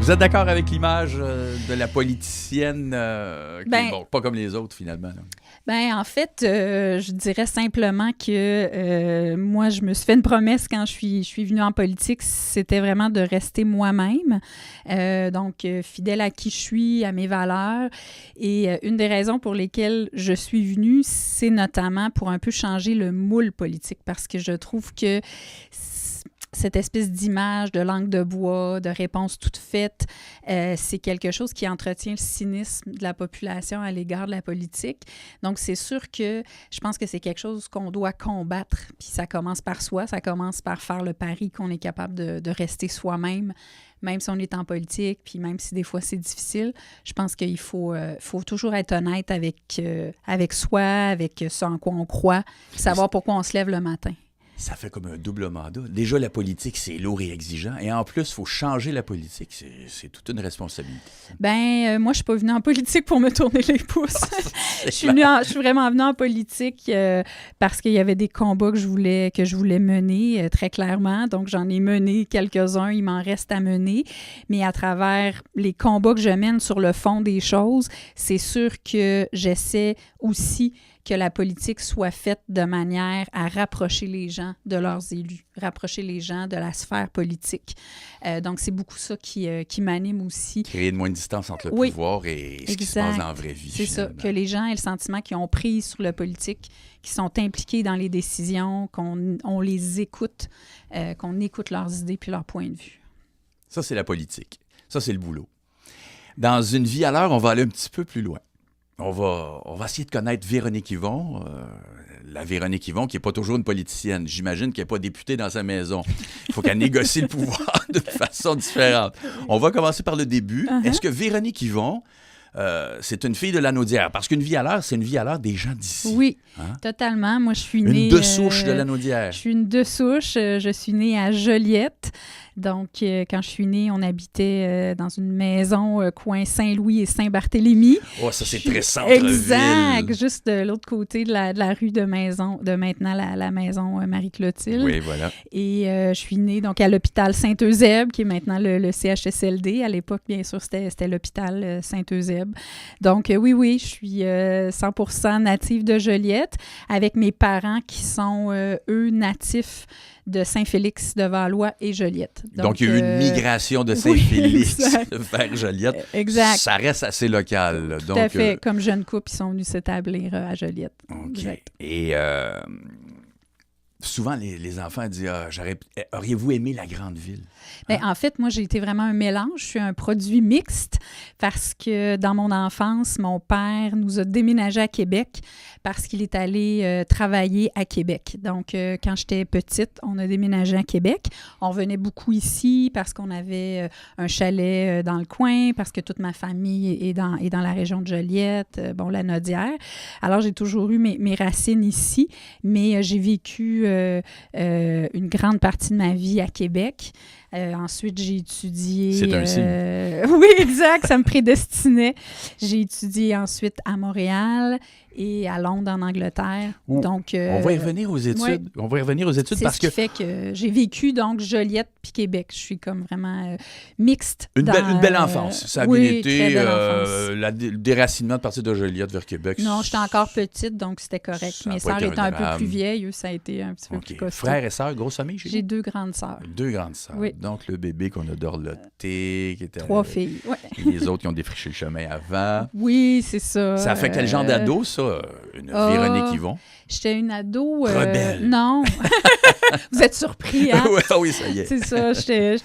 Vous êtes d'accord avec l'image de la politicienne qui est pas comme les autres, finalement? Là? En fait, je dirais simplement que moi, je me suis fait une promesse quand je suis venue en politique, c'était vraiment de rester moi-même. Donc, fidèle à qui je suis, à mes valeurs. Et une des raisons pour lesquelles je suis venue, c'est notamment pour un peu changer le moule politique, parce que je trouve que cette espèce d'image de langue de bois, de réponse toute faite, c'est quelque chose qui entretient le cynisme de la population à l'égard de la politique. Donc, c'est sûr que je pense que c'est quelque chose qu'on doit combattre. Puis ça commence par soi, ça commence par faire le pari qu'on est capable de rester soi-même, même si on est en politique, puis même si des fois c'est difficile. Je pense qu'il faut toujours être honnête avec soi, avec ce en quoi on croit, savoir pourquoi on se lève le matin. Ça fait comme un double mandat. Déjà, la politique, c'est lourd et exigeant. Et en plus, il faut changer la politique. C'est toute une responsabilité. Moi, je suis pas venue en politique pour me tourner les pouces. Je suis vraiment venue en politique parce qu'il y avait des combats que je voulais mener, très clairement. Donc, j'en ai mené quelques-uns. Il m'en reste à mener. Mais à travers les combats que je mène sur le fond des choses, c'est sûr que j'essaie aussi que la politique soit faite de manière à rapprocher les gens de leurs élus, rapprocher les gens de la sphère politique. Donc, c'est beaucoup ça qui m'anime aussi. Créer de moins de distance entre le pouvoir et ce qui se passe dans la vraie vie. C'est finalement. Ça, que les gens aient le sentiment qu'ils ont pris sur le politique, qu'ils sont impliqués dans les décisions, qu'on les écoute, qu'on écoute leurs idées puis leurs points de vue. Ça, c'est la politique. Ça, c'est le boulot. Dans une vie à l'heure, on va aller un petit peu plus loin. On va essayer de connaître Véronique Yvon, la Véronique Yvon qui n'est pas toujours une politicienne. J'imagine qu'elle n'est pas députée dans sa maison. Il faut qu'elle négocie le pouvoir de façon différente. On va commencer par le début. Uh-huh. Est-ce que Véronique Yvon, c'est une fille de Lanaudière? Parce qu'une vie à l'heure, c'est une vie à l'heure des gens d'ici. Oui, totalement. Moi, je suis née... Une de souche de Lanaudière. Je suis une de souche. Je suis née à Joliette. Donc, quand je suis née, on habitait dans une maison coin Saint-Louis et Saint-Barthélemy. Oh, ça, c'est très centre-ville. Exact, juste de l'autre côté de la rue de maintenant la maison Marie-Clotilde. Oui, voilà. Et je suis née donc à l'hôpital Saint-Eusèbe, qui est maintenant le CHSLD. À l'époque, bien sûr, c'était l'hôpital Saint-Eusèbe. Donc, oui, je suis 100% native de Joliette, avec mes parents qui sont, eux, natifs de Saint-Félix-de-Valois et Joliette. Donc, il y a eu une migration de Saint-Félix vers Joliette. Exact. Ça reste assez local. Tout à fait. Comme jeune couple, ils sont venus s'établir à Joliette. OK. Exact. Et souvent, les enfants disent auriez-vous aimé la grande ville? Bien, en fait, moi, j'ai été vraiment un mélange. Je suis un produit mixte parce que dans mon enfance, mon père nous a déménagé à Québec parce qu'il est allé travailler à Québec. Donc, quand j'étais petite, on a déménagé à Québec. On revenait beaucoup ici parce qu'on avait un chalet dans le coin, parce que toute ma famille est dans la région de Joliette, la Naudière. Alors, j'ai toujours eu mes racines ici, mais j'ai vécu une grande partie de ma vie à Québec. Ensuite, j'ai étudié... C'est un signe. Oui, exact, ça me prédestinait. J'ai étudié ensuite à Montréal et à Londres, en Angleterre. Donc, on va y revenir aux études. Ouais. On va y revenir aux études parce que... C'est ce qui fait que j'ai vécu, donc, Joliette puis Québec. Je suis comme vraiment mixte. Une belle enfance. Ça a bien été le déracinement de partir de Joliette vers Québec. Non, j'étais encore petite, donc c'était correct. Mes sœurs étaient un peu plus vieilles. Eux, ça a été un petit peu plus costaud. Frères et sœurs, grosse famille chez vous? J'ai 2 grandes sœurs. 2 grandes sœurs. Oui. Donc, le bébé qu'on a dorloté, qui était... 3 filles, oui. Les autres qui ont défriché le chemin avant. Oui, c'est ça. Ça fait quel genre d'ado, ça? Une Véronique Yvon? J'étais une ado... Rebelle. Non. Vous êtes surpris, hein? Oui, ça y est. C'est ça.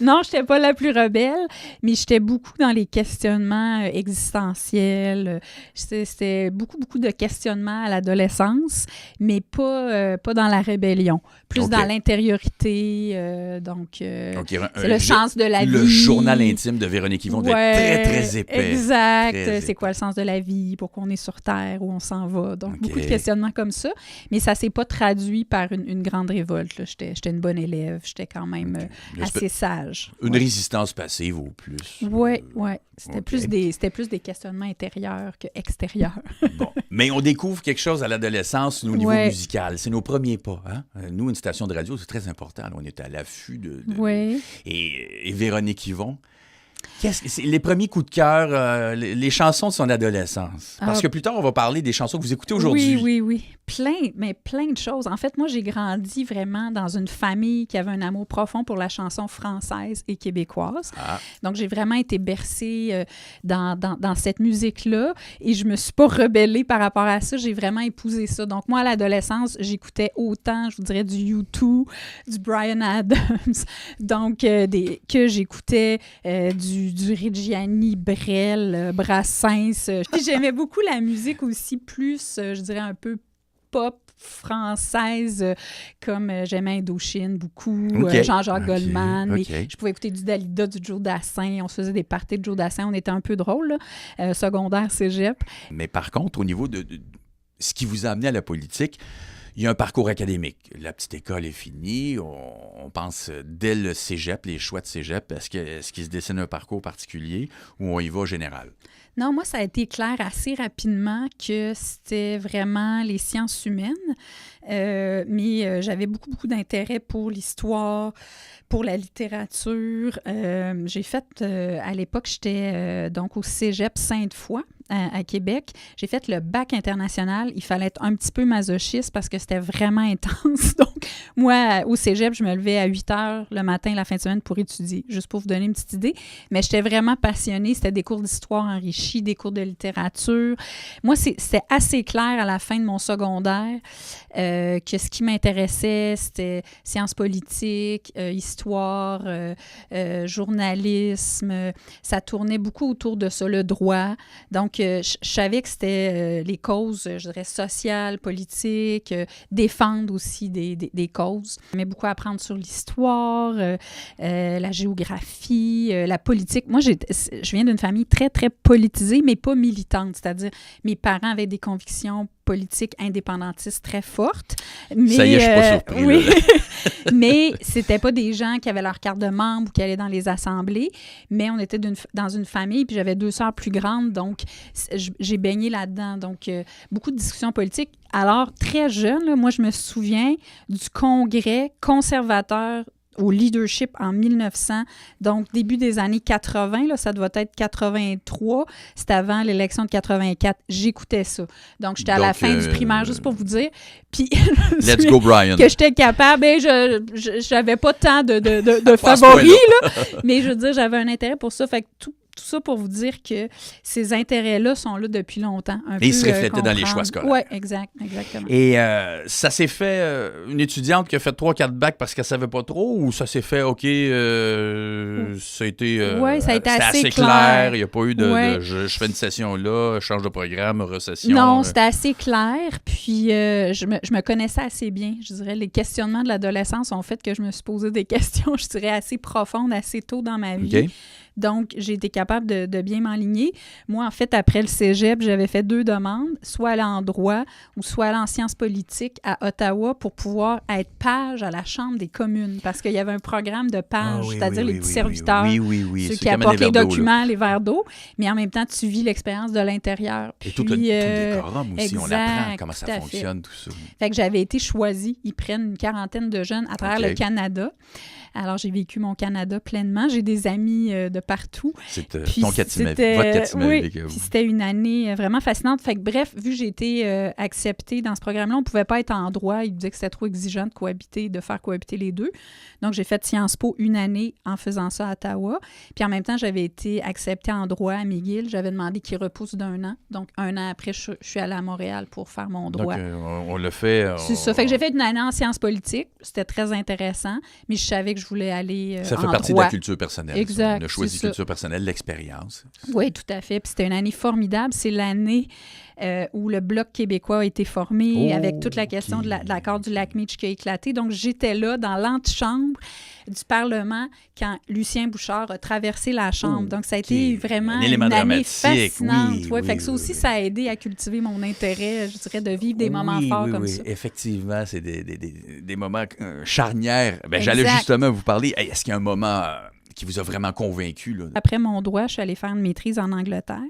Non, je n'étais pas la plus rebelle, mais j'étais beaucoup dans les questionnements existentiels. C'était beaucoup de questionnements à l'adolescence, mais pas dans la rébellion. Plus dans l'intériorité. Donc, c'est le sens de la vie. Le journal intime de Véronique Yvon doit être très, très épais. Exact. C'est quoi le sens de la vie? Pourquoi on est sur Terre? Où on s'en va? Donc, beaucoup de questionnements comme ça. Mais ça ne s'est pas traduit par une grande révolte. Là. J'étais une bonne élève. J'étais quand même assez sage. Une résistance passive au plus. Oui. C'était plus des questionnements intérieurs qu'extérieurs. Bon. Mais on découvre quelque chose à l'adolescence au niveau musical. C'est nos premiers pas. Hein? Nous, une station de radio, c'est très important. Là, on est à l'affût de... Oui. Et Véronique Yvon, C'est les premiers coups de cœur, les chansons de son adolescence? Parce que plus tard, on va parler des chansons que vous écoutez aujourd'hui. Oui. Plein de choses. En fait, moi, j'ai grandi vraiment dans une famille qui avait un amour profond pour la chanson française et québécoise. Donc, j'ai vraiment été bercée dans cette musique-là et je me suis pas rebellée par rapport à ça. J'ai vraiment épousé ça. Donc, moi, à l'adolescence, j'écoutais autant, je vous dirais, du U2, du Bryan Adams, donc que j'écoutais du Reggiani, Brel, Brassens. J'aimais beaucoup la musique aussi plus, je dirais, un peu pop française, comme j'aimais Indochine beaucoup, Jean-Jacques Goldman. Et je pouvais écouter du Dalida, du Joe Dassin. On se faisait des parties de Joe Dassin. On était un peu drôles, secondaire, cégep. Mais par contre, au niveau de ce qui vous a amené à la politique, il y a un parcours académique. La petite école est finie. On pense dès le cégep, les choix de cégep. Est-ce qu'il se dessine un parcours particulier ou on y va au général? Non, moi, ça a été clair assez rapidement que c'était vraiment les sciences humaines. Mais j'avais beaucoup d'intérêt pour l'histoire, pour la littérature. J'ai fait, à l'époque, j'étais donc au cégep Sainte-Foy à Québec. J'ai fait le bac international. Il fallait être un petit peu masochiste parce que c'était vraiment intense. Donc, moi, au cégep, je me levais à 8 heures le matin, la fin de semaine pour étudier, juste pour vous donner une petite idée. Mais j'étais vraiment passionnée. C'était des cours d'histoire enrichis, des cours de littérature. Moi, c'était assez clair à la fin de mon secondaire que ce qui m'intéressait, c'était sciences politiques, histoire, journalisme. Ça tournait beaucoup autour de ça, le droit. Donc, je savais que c'était les causes, je dirais, sociales, politiques, défendre aussi des causes. J'aimais beaucoup apprendre sur l'histoire, la géographie, la politique. Moi, je viens d'une famille très, très politisée, mais pas militante. C'est-à-dire, mes parents avaient des convictions politiques indépendantistes très fortes. Mais, ça y est, je suis pas surpris. Oui, mais c'était pas des gens qui avaient leur carte de membre ou qui allaient dans les assemblées, mais on était dans une famille, puis j'avais 2 sœurs plus grandes, donc j'ai baigné là-dedans. Donc, beaucoup de discussions politiques. Alors, très jeune, là, moi, je me souviens du congrès conservateur au leadership en 1900, donc début des années 80, là, ça doit être 83, c'était avant l'élection de 84, j'écoutais ça. Donc, j'étais à la fin du primaire, juste pour vous dire. Puis, let's go, Brian. Que j'étais capable, j'avais pas tant de favoris, là, mais je veux dire, j'avais un intérêt pour ça, fait que tout ça pour vous dire que ces intérêts-là sont là depuis longtemps. Et ils se reflétaient dans les choix scolaires. Oui, exactement. Et ça s'est fait, une étudiante qui a fait 3-4 bacs parce qu'elle ne savait pas trop, ou ça s'est fait, OK, ça a été assez clair. Il n'y a pas eu de je fais une session là, je change de programme, recession. Non, c'était assez clair. Puis, je me connaissais assez bien. Je dirais, les questionnements de l'adolescence ont fait que je me suis posé des questions, je dirais, assez profondes, assez tôt dans ma vie. Okay. Donc, j'ai été capable de bien m'enligner. Moi, en fait, après le cégep, j'avais fait 2 demandes, soit aller en droit ou soit aller en sciences politiques à Ottawa pour pouvoir être page à la Chambre des communes, parce qu'il y avait un programme de page, c'est-à-dire les petits serviteurs, ceux qui apportent les documents, les verres d'eau, mais en même temps, tu vis l'expérience de l'intérieur. Et tout le décorum aussi, on apprend comment ça fonctionne, tout ça. Fait que j'avais été choisie. Ils prennent une quarantaine de jeunes à travers le Canada. Alors, j'ai vécu mon Canada pleinement. J'ai des amis de partout. C'est ton Katimavik, votre Katimavik. Oui, puis c'était une année vraiment fascinante. Fait que bref, vu que j'ai été acceptée dans ce programme-là, on ne pouvait pas être en droit. Ils disaient que c'était trop exigeant de faire cohabiter les deux. Donc, j'ai fait Sciences Po une année en faisant ça à Ottawa. Puis en même temps, j'avais été acceptée en droit à McGill. J'avais demandé qu'il repousse d'1 an. Donc, 1 an après, je suis allée à Montréal pour faire mon droit. Donc, on l'a fait. C'est ça. Fait que j'ai fait une année en sciences politiques. C'était très intéressant, mais je savais que je voulais aller ça fait en partie droit. De la culture personnelle. Exact. On a choisi culture personnelle, l'expérience. Oui, tout à fait. Puis c'était une année formidable. C'est l'année où le Bloc québécois a été formé avec toute la question de l'accord du Lac-Meech qui a éclaté. Donc, j'étais là dans l'antichambre du Parlement quand Lucien Bouchard a traversé la Chambre. Donc, ça a été vraiment une année fascinante. Fait que ça aussi, ça a aidé à cultiver mon intérêt, je dirais, de vivre des moments forts comme ça. Effectivement, c'est des moments charnières. J'allais justement vous parler. Est-ce qu'il y a un moment qui vous a vraiment convaincu? Là? Après mon droit, je suis allée faire une maîtrise en Angleterre.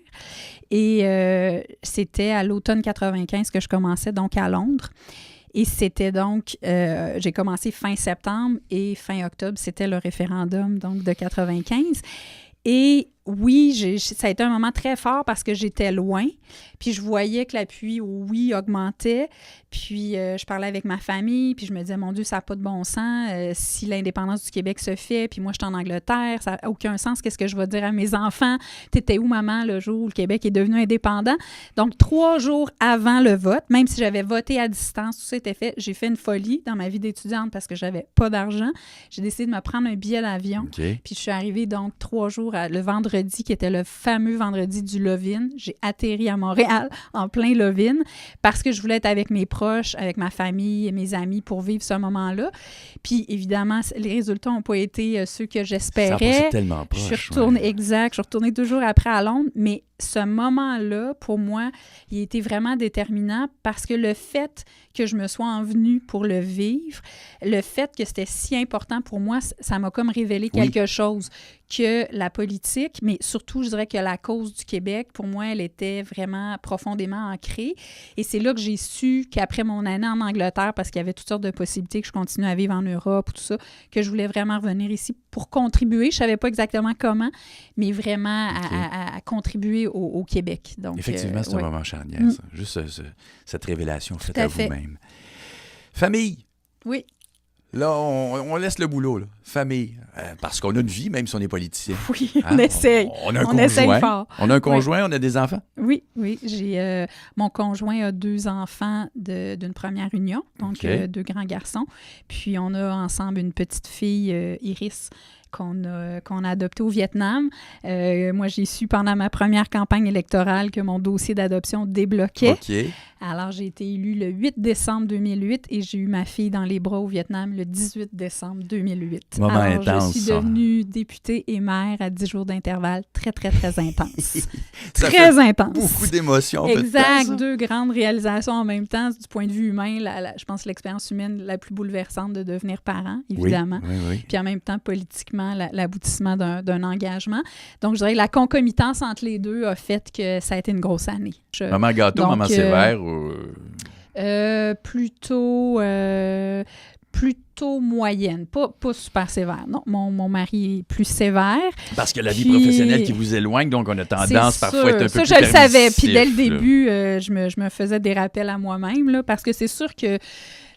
Et c'était à l'automne 95 que je commençais, donc à Londres. Et c'était donc, j'ai commencé fin septembre et fin octobre, c'était le référendum donc de 95. Et oui, ça a été un moment très fort parce que j'étais loin, puis je voyais que l'appui au oui augmentait, puis je parlais avec ma famille, puis je me disais, mon Dieu, ça n'a pas de bon sens, si l'indépendance du Québec se fait, puis moi, je suis en Angleterre, ça n'a aucun sens, qu'est-ce que je vais dire à mes enfants? T'étais où, maman, le jour où le Québec est devenu indépendant? Donc, 3 jours avant le vote, même si j'avais voté à distance, tout ça était fait, j'ai fait une folie dans ma vie d'étudiante parce que j'avais pas d'argent. J'ai décidé de me prendre un billet d'avion, puis je suis arrivée donc 3 jours, le vendredi, qui était le fameux vendredi du Love-in. J'ai atterri à Montréal en plein Love-in parce que je voulais être avec mes proches, avec ma famille et mes amis pour vivre ce moment-là. Puis, évidemment, les résultats n'ont pas été ceux que j'espérais. Ça a passé tellement proche. Je suis retournée, exact, je suis retournée 2 jours après à Londres, mais ce moment-là, pour moi, il a été vraiment déterminant parce que le fait que je me sois envenue pour le vivre, le fait que c'était si important pour moi, ça m'a comme révélé quelque chose, que la politique, mais surtout, je dirais que la cause du Québec, pour moi, elle était vraiment profondément ancrée. Et c'est là que j'ai su qu'après mon année en Angleterre, parce qu'il y avait toutes sortes de possibilités, que je continue à vivre en Europe, tout ça, que je voulais vraiment revenir ici pour contribuer. Je ne savais pas exactement comment, mais vraiment à contribuer au Québec. Donc, effectivement, c'est un moment charnière, ça. Juste cette révélation faite à vous-même. Famille. Oui. Là, on laisse le boulot, là. Famille. Parce qu'on a une vie, même si on est politicien. Oui, on essaye. On a un conjoint. Essaye fort. On a un conjoint, on a des enfants. Oui. Mon conjoint a 2 enfants d'une première union, donc 2 grands garçons. Puis on a ensemble une petite fille, Iris, qu'on a adopté au Vietnam. Moi, j'ai su pendant ma première campagne électorale que mon dossier d'adoption débloquait. Alors, j'ai été élue le 8 décembre 2008 et j'ai eu ma fille dans les bras au Vietnam le 18 décembre 2008. Moment Alors, intense, je suis devenue députée et maire à 10 jours d'intervalle. Très, très, très intense. Très intense. Beaucoup d'émotions. Exact. 2 grandes réalisations en même temps. Du point de vue humain, je pense l'expérience humaine la plus bouleversante de devenir parent, évidemment. Oui. Puis en même temps, politiquement, l'aboutissement d'un engagement. Donc, je dirais que la concomitance entre les deux a fait que ça a été une grosse année. Maman gâteau, maman sévère ou... Plutôt moyenne, pas super sévère. Non, mon mari est plus sévère. Parce que la vie professionnelle qui vous éloigne, donc on a tendance parfois à être un peu plus je le savais. Puis dès le là. début, je me faisais des rappels à moi-même, là, parce que c'est sûr que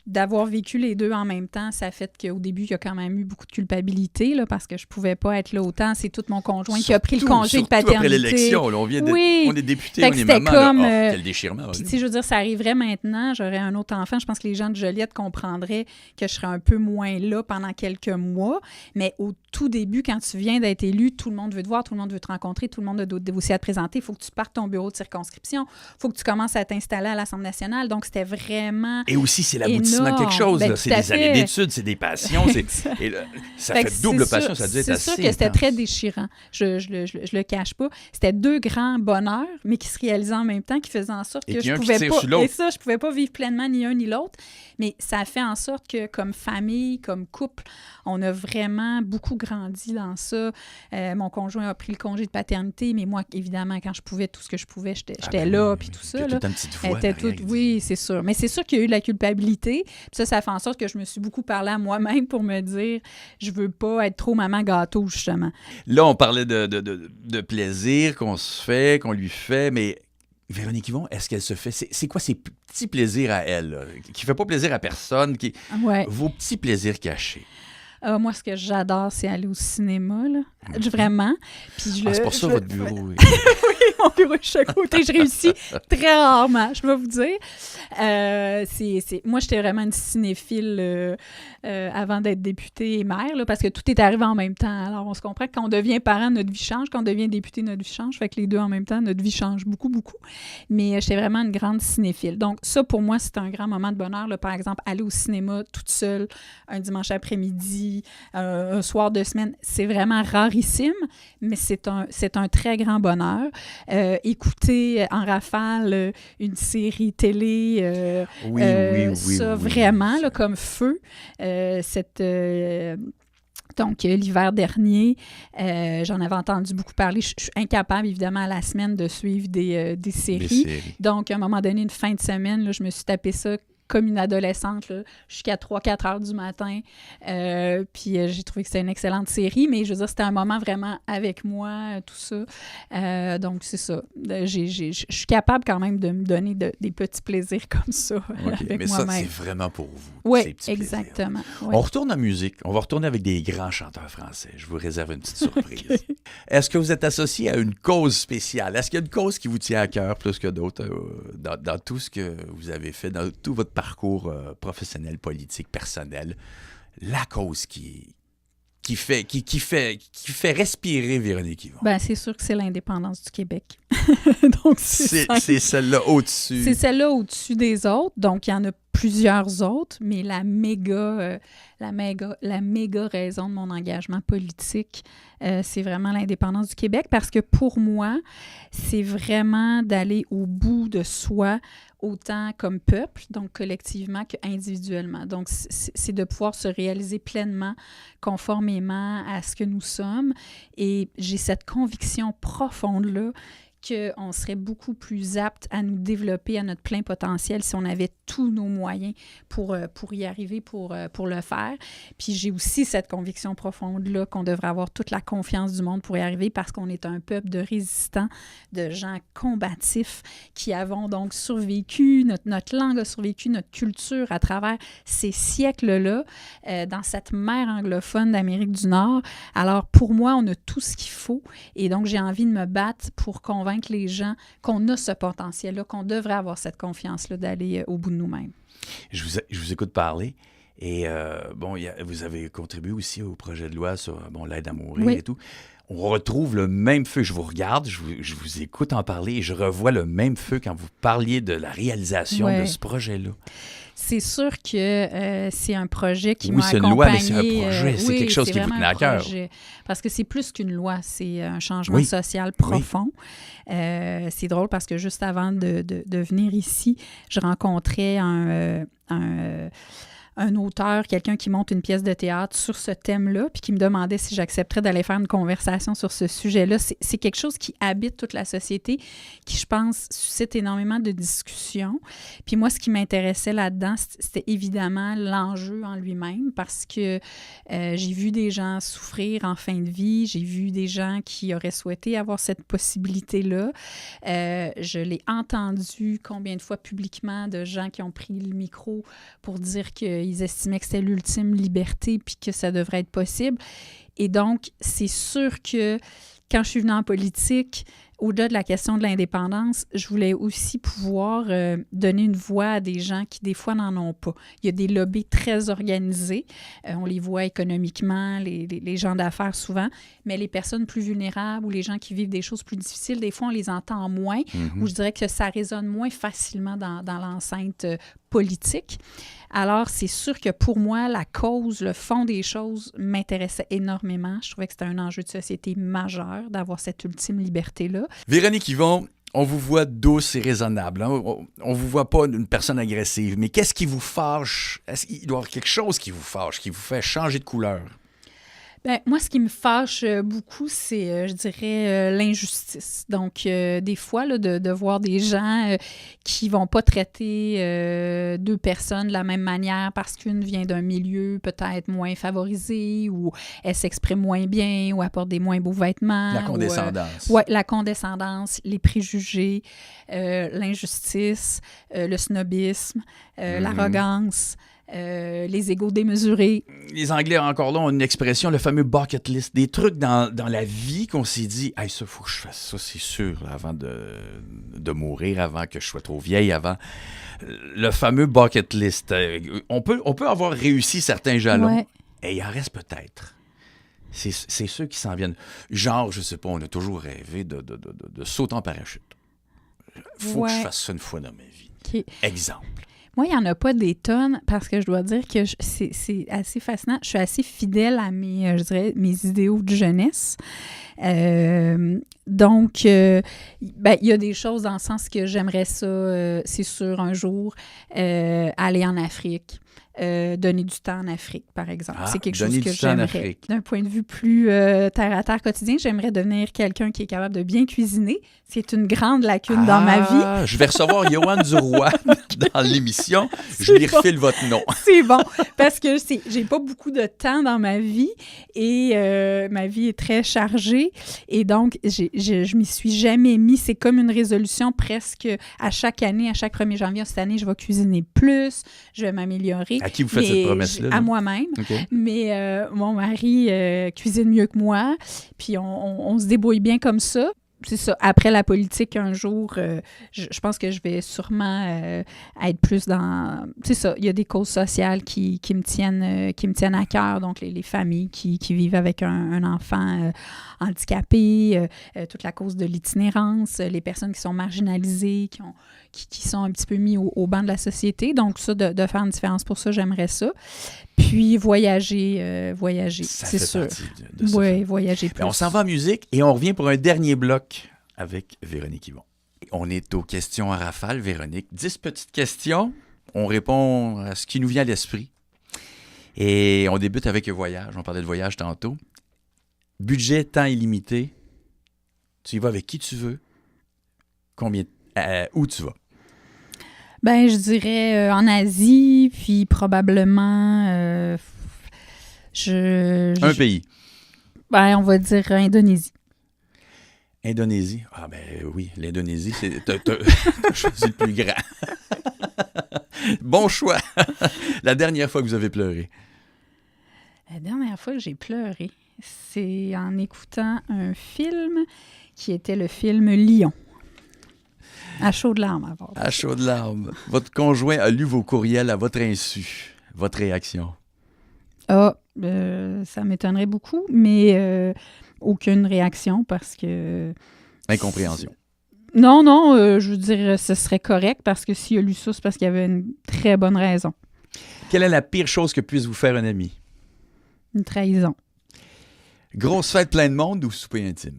d'avoir vécu les deux en même temps, ça a fait qu'au début, il y a quand même eu beaucoup de culpabilité, là, parce que je pouvais pas être là autant. C'est tout mon conjoint qui a pris le congé de paternité. Après l'élection, là, on est député, on est maman. Comme, quel déchirement. Puis, tu sais, je veux dire, ça arriverait maintenant, j'aurais un autre enfant. Je pense que les gens de Joliette comprendraient que je serais un peu moins là pendant quelques mois. Mais au tout début, quand tu viens d'être élu, tout le monde veut te voir, tout le monde veut te rencontrer, tout le monde a d'autres dossiers à te présenter. Il faut que tu partes ton bureau de circonscription. Il faut que tu commences à t'installer à l'Assemblée nationale. Donc, c'était vraiment... Et aussi, c'est l'aboutissement de quelque chose. C'est des années d'études, c'est des passions. Et là, ça fait double passion. Ça a dû être assez C'est sûr que c'était très déchirant. Je le cache pas. C'était 2 grands bonheurs, mais qui se réalisaient en même temps, qui faisaient en sorte que je pouvais pas... Et ça, je pouvais pas vivre pleinement ni un ni l'autre. Mais ça a fait en sorte que, comme famille, comme couple, on a vraiment beaucoup grandi dans ça. Mon conjoint a pris le congé de paternité, mais moi, évidemment, quand je pouvais, tout ce que je pouvais, j'étais là, puis tout ça. Toute une petite voix. Oui, c'est sûr. Mais c'est sûr qu'il y a eu de la culpabilité. Puis ça fait en sorte que je me suis beaucoup parlé à moi-même pour me dire, je veux pas être trop maman gâteau, justement. Là, on parlait de plaisir qu'on se fait, qu'on lui fait, mais... Véronique Yvon, est-ce qu'elle se fait... C'est quoi ses petits plaisirs à elle, là, qui ne fait pas plaisir à personne, vos petits plaisirs cachés? Moi, ce que j'adore, c'est aller au cinéma, là. Vraiment. Puis c'est pour ça votre bureau. Oui, mon bureau est à côté. Je réussis très rarement, je vais vous dire. Moi, j'étais vraiment une cinéphile avant d'être députée et maire, là, parce que tout est arrivé en même temps. Alors, on se comprend que quand on devient parent, notre vie change. Quand on devient député, notre vie change. Fait que les deux en même temps, notre vie change beaucoup, beaucoup. Mais j'étais vraiment une grande cinéphile. Donc, ça, pour moi, c'est un grand moment de bonheur, là. Par exemple, aller au cinéma toute seule un dimanche après-midi, un soir de semaine, c'est vraiment rarissime, mais c'est un très grand bonheur. Écouter en rafale une série télé, vraiment, là, comme Feu. Donc, l'hiver dernier, j'en avais entendu beaucoup parler. Je suis incapable, évidemment, à la semaine de suivre des séries. Donc, à un moment donné, une fin de semaine, là, je me suis tapé ça comme une adolescente là, jusqu'à 3-4 heures du matin. Puis j'ai trouvé que c'était une excellente série, mais je veux dire, c'était un moment vraiment avec moi, tout ça. Donc, c'est ça. Je suis capable quand même de me donner des petits plaisirs comme ça avec mais moi-même. ça, c'est vraiment pour vous. Oui, exactement. On retourne en musique. On va retourner avec des grands chanteurs français. Je vous réserve une petite surprise. Okay. Est-ce que vous êtes associé à une cause spéciale? Est-ce qu'il y a une cause qui vous tient à cœur plus que d'autres dans tout ce que vous avez fait, dans tout votre parcours professionnel, politique, personnel? La cause qui fait respirer Véronique Yvon. Ben, c'est sûr que c'est l'indépendance du Québec. Donc, c'est celle-là au-dessus. C'est celle-là au-dessus des autres. Donc, il y en a plusieurs autres, mais la méga raison de mon engagement politique, c'est vraiment l'indépendance du Québec parce que pour moi, c'est vraiment d'aller au bout de soi, autant comme peuple, donc collectivement, qu'individuellement. Donc, c'est de pouvoir se réaliser pleinement, conformément à ce que nous sommes. Et j'ai cette conviction profonde-là qu'on serait beaucoup plus apte à nous développer à notre plein potentiel si on avait tous nos moyens pour y arriver, pour le faire. Puis j'ai aussi cette conviction profonde-là qu'on devrait avoir toute la confiance du monde pour y arriver parce qu'on est un peuple de résistants, de gens combatifs qui avons donc survécu, notre langue a survécu, notre culture à travers ces siècles-là dans cette mer anglophone d'Amérique du Nord. Alors pour moi, on a tout ce qu'il faut et donc j'ai envie de me battre pour convaincre les gens qu'on a ce potentiel-là, qu'on devrait avoir cette confiance-là d'aller au bout de nous-mêmes. Je vous écoute parler et vous avez contribué aussi au projet de loi sur l'aide à mourir et tout. On retrouve le même feu. Je vous regarde, je vous écoute en parler et je revois le même feu quand vous parliez de la réalisation de ce projet-là. C'est sûr que c'est un projet qui m'a accompagné. Oui, c'est une loi, mais c'est un projet. C'est quelque chose qui vous tenait à cœur. Parce que c'est plus qu'une loi. C'est un changement social profond. C'est drôle parce que juste avant de venir ici, je rencontrais un auteur, quelqu'un qui monte une pièce de théâtre sur ce thème-là, puis qui me demandait si j'accepterais d'aller faire une conversation sur ce sujet-là. C'est quelque chose qui habite toute la société, qui, je pense, suscite énormément de discussions. Puis moi, ce qui m'intéressait là-dedans, c'était évidemment l'enjeu en lui-même, parce que j'ai vu des gens souffrir en fin de vie, j'ai vu des gens qui auraient souhaité avoir cette possibilité-là. Je l'ai entendu combien de fois publiquement de gens qui ont pris le micro pour dire qu'ils estimaient que c'était l'ultime liberté puis que ça devrait être possible. Et donc, c'est sûr que quand je suis venue en politique, au-delà de la question de l'indépendance, je voulais aussi pouvoir donner une voix à des gens qui, des fois, n'en ont pas. Il y a des lobbies très organisés. On les voit économiquement, les gens d'affaires souvent, mais les personnes plus vulnérables ou les gens qui vivent des choses plus difficiles, des fois, on les entend moins, ou je dirais que ça résonne moins facilement dans l'enceinte politique. Alors, c'est sûr que pour moi, la cause, le fond des choses m'intéressait énormément. Je trouvais que c'était un enjeu de société majeur d'avoir cette ultime liberté-là. Véronique Yvon, on vous voit douce et raisonnable. Hein? On vous voit pas une personne agressive. Mais qu'est-ce qui vous fâche? Est-ce qu'il doit y avoir quelque chose qui vous fâche, qui vous fait changer de couleur? Bien, moi, ce qui me fâche beaucoup, c'est, je dirais, l'injustice. Donc, des fois, là, de voir des gens qui vont pas traiter deux personnes de la même manière parce qu'une vient d'un milieu peut-être moins favorisé ou elle s'exprime moins bien ou apporte des moins beaux vêtements. La condescendance. Oui, la condescendance, les préjugés, l'injustice, le snobisme, l'arrogance. Les égos démesurés. Les Anglais, encore là, ont une expression, le fameux bucket list, des trucs dans la vie qu'on s'est dit, hey, ça, il faut que je fasse ça, c'est sûr, là, avant de mourir, avant que je sois trop vieille, avant. Le fameux bucket list. On peut avoir réussi certains jalons, et il en reste peut-être. C'est ceux qui s'en viennent. Genre, je sais pas, on a toujours rêvé de sauter en parachute. Faut que je fasse ça une fois dans ma vie. Okay. Exemple. Moi, il n'y en a pas des tonnes parce que je dois dire que c'est assez fascinant. Je suis assez fidèle à mes idéaux de jeunesse. Donc, ben, il y a des choses dans le sens que j'aimerais ça, c'est sûr, un jour, aller en Afrique. Donner du temps en Afrique, par exemple. C'est quelque chose que j'aimerais. D'un point de vue plus terre-à-terre quotidien, j'aimerais devenir quelqu'un qui est capable de bien cuisiner. C'est une grande lacune dans ma vie. Je vais recevoir Yoann Duroy dans l'émission. Je lui refile votre nom. C'est bon, parce que j'ai pas beaucoup de temps dans ma vie et ma vie est très chargée. Et donc, je m'y suis jamais mis. C'est comme une résolution presque à chaque année, à chaque 1er janvier. Cette année, je vais cuisiner plus, je vais m'améliorer. À qui vous faites cette promesse-là? À moi-même. Okay. Mais mon mari cuisine mieux que moi. Puis on se débrouille bien comme ça. C'est ça. Après la politique, un jour, je pense que je vais sûrement être plus dans... C'est ça. Il y a des causes sociales qui me tiennent à cœur. Donc, les familles qui vivent avec un enfant handicapé, toute la cause de l'itinérance, les personnes qui sont marginalisées, qui sont un petit peu mis au banc de la société. Donc, ça, de faire une différence pour ça, j'aimerais ça. Puis, voyager, c'est sûr. Oui, voyager plus. Bien, on s'en va en musique et on revient pour un dernier bloc avec Véronique Yvon. On est aux questions à rafale, Véronique. 10 petites questions. On répond à ce qui nous vient à l'esprit. Et on débute avec le voyage. On parlait de voyage tantôt. Budget, temps illimité. Tu y vas avec qui tu veux. Où tu vas? Ben, je dirais en Asie, puis probablement... Un pays. Ben, on va dire Indonésie. Indonésie? Ah ben oui, l'Indonésie, t'as choisi le plus grand. Bon choix. La dernière fois que vous avez pleuré? La dernière fois que j'ai pleuré, c'est en écoutant un film qui était le film Lion. À chaud de larmes, à part. À chaud de larmes. Votre conjoint a lu vos courriels à votre insu. Votre réaction? Ah, ça m'étonnerait beaucoup, mais aucune réaction parce que... Incompréhension. Non, je veux dire, ce serait correct parce que s'il a lu ça, c'est parce qu'il y avait une très bonne raison. Quelle est la pire chose que puisse vous faire un ami? Une trahison. Grosse fête plein de monde ou souper intime?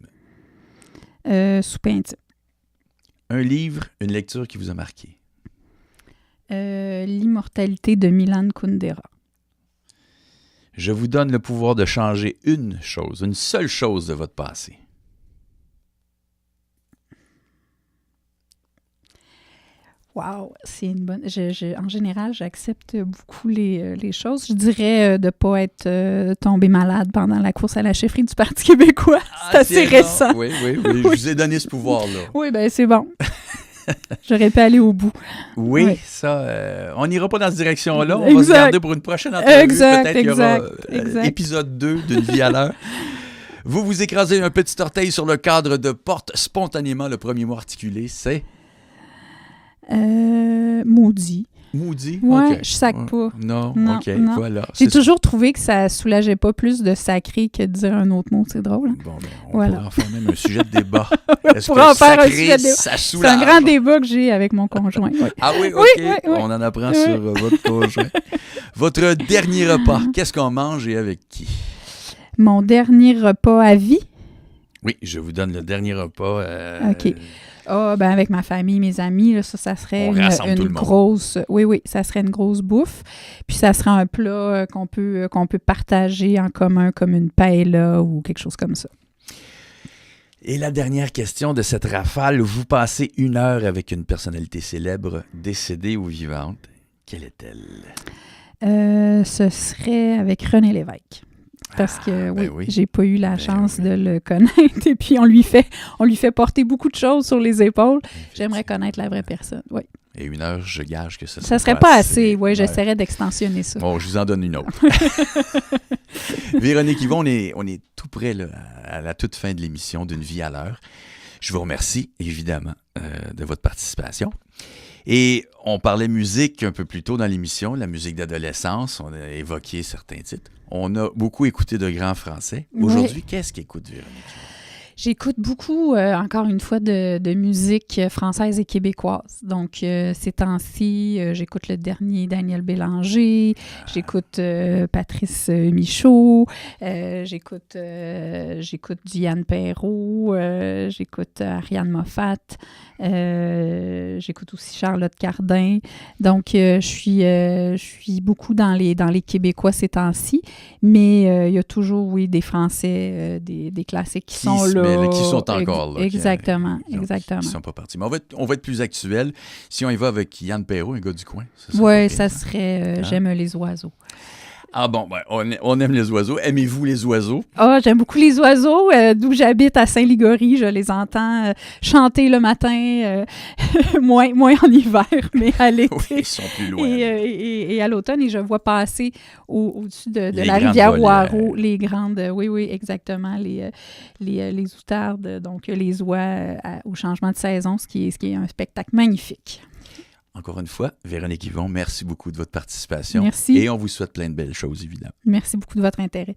Souper intime. Un livre, une lecture qui vous a marqué? L'immortalité de Milan Kundera. Je vous donne le pouvoir de changer une seule chose de votre passé. Wow, c'est une bonne... en général, j'accepte beaucoup les choses. Je dirais de ne pas être tombé malade pendant la course à la chefferie du Parti québécois. C'est assez récent. Oui, je vous ai donné ce pouvoir-là. Oui, bien, c'est bon. J'aurais pu aller au bout. Oui, ça, on n'ira pas dans cette direction-là. On va se garder pour une prochaine entrevue. Peut-être qu'il y aura épisode 2 d'une vie à l'heure. Vous vous écrasez un petit orteil sur le cadre de porte spontanément. Le premier mot articulé, c'est... Maudit. Maudit? Ouais, okay. Je sac pas. Non, OK, non. Voilà. J'ai toujours trouvé que ça soulageait pas plus de sacrer que de dire un autre mot. C'est drôle. Hein? Bon, ben, on pourrait en faire même un sujet de débat. Est-ce que sacré, ça soulage? C'est un grand débat que j'ai avec mon conjoint. Oui. Ah oui, OK. Oui. On en apprend sur votre conjoint. Votre dernier repas, qu'est-ce qu'on mange et avec qui? Mon dernier repas à vie? Oui, je vous donne le dernier repas. OK. Ben avec ma famille, mes amis, là, ça serait une grosse... Oui, ça serait une grosse bouffe. Puis ça serait un plat qu'on peut partager en commun, comme une paella ou quelque chose comme ça. Et la dernière question de cette rafale, vous passez 1 heure avec une personnalité célèbre, décédée ou vivante. Quelle est-elle? Ce serait avec René Lévesque. Parce que oui, j'ai pas eu la chance de le connaître. Et puis, on lui fait porter beaucoup de choses sur les épaules. J'aimerais connaître la vraie personne, oui. Et 1 heure, je gage que ça serait pas assez. Oui, j'essaierais d'extensionner ça. Bon, je vous en donne une autre. Véronique Yvon, on est tout près là, à la toute fin de l'émission d'Une vie à l'heure. Je vous remercie, évidemment, de votre participation. Et on parlait musique un peu plus tôt dans l'émission, la musique d'adolescence. On a évoqué certains titres. On a beaucoup écouté de grands français. Aujourd'hui, qu'est-ce qu'écoute Véronique? J'écoute beaucoup, encore une fois, de musique française et québécoise. Donc, ces temps-ci, j'écoute le dernier Daniel Bélanger, j'écoute Patrice Michaud, j'écoute du Yann Perrault, j'écoute Ariane Moffat, j'écoute aussi Charlotte Cardin. Donc, je suis beaucoup dans les Québécois ces temps-ci, mais il y a toujours, oui, des Français, des classiques qui sont là. Qui sont encore là. Exactement, exactement. Qui ne sont pas partis. Mais on va être plus actuel. Si on y va avec Yann Perrault, un gars du coin. Oui, ça serait J'aime les oiseaux. Ah bon, ben, on aime les oiseaux. Aimez-vous les oiseaux? Ah, j'aime beaucoup les oiseaux. D'où j'habite à Saint-Ligory, je les entends chanter le matin, moins en hiver, mais à l'été. Oui, ils sont plus loin. Et à l'automne, et je vois passer au-dessus de la rivière Waro les grandes, oui, exactement, les outardes, donc les oies au changement de saison, ce qui est un spectacle magnifique. Encore une fois, Véronique Yvon, merci beaucoup de votre participation. Merci. Et on vous souhaite plein de belles choses, évidemment. Merci beaucoup de votre intérêt.